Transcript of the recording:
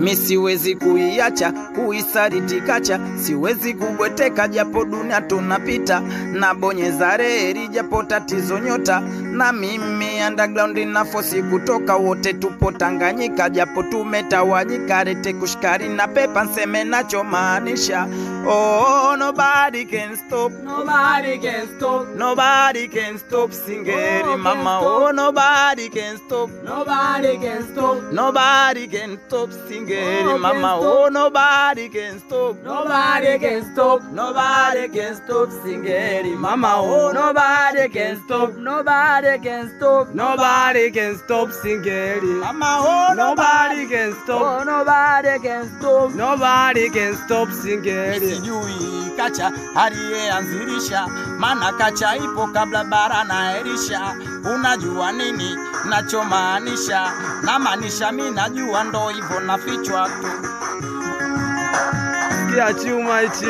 mi siwezi kuiacha, kuisaliti kacha, siwezi kubweteka japo dunia tunapita, na bonyeza reli japo tatizo nyota, na mimi underground na force kutoka, wote tupo Tanganyika japo tumetawanyika, rete kushikari na pepa nseme nacho maanisha. Oh, nobody can stop, Nobody can stop, nobody can stop Singeli mama. Oh, nobody can stop, nobody can stop, nobody can stop Singeli mama. Oh, nobody can stop, nobody can stop, nobody can stop Singeli mama. Oh, nobody can stop, nobody can stop, nobody can stop Singeli mama. Oh, nobody can stop, oh, nobody can stop, nobody can stop Singeli. Sijui kacha aliyeanzilisha, maana kacha ipo kabla bara na erisha. Unajua nini nachomaanisha? Na maanisha mimi najua, ndo hivyo nafichwa tu. Kia chuma ichi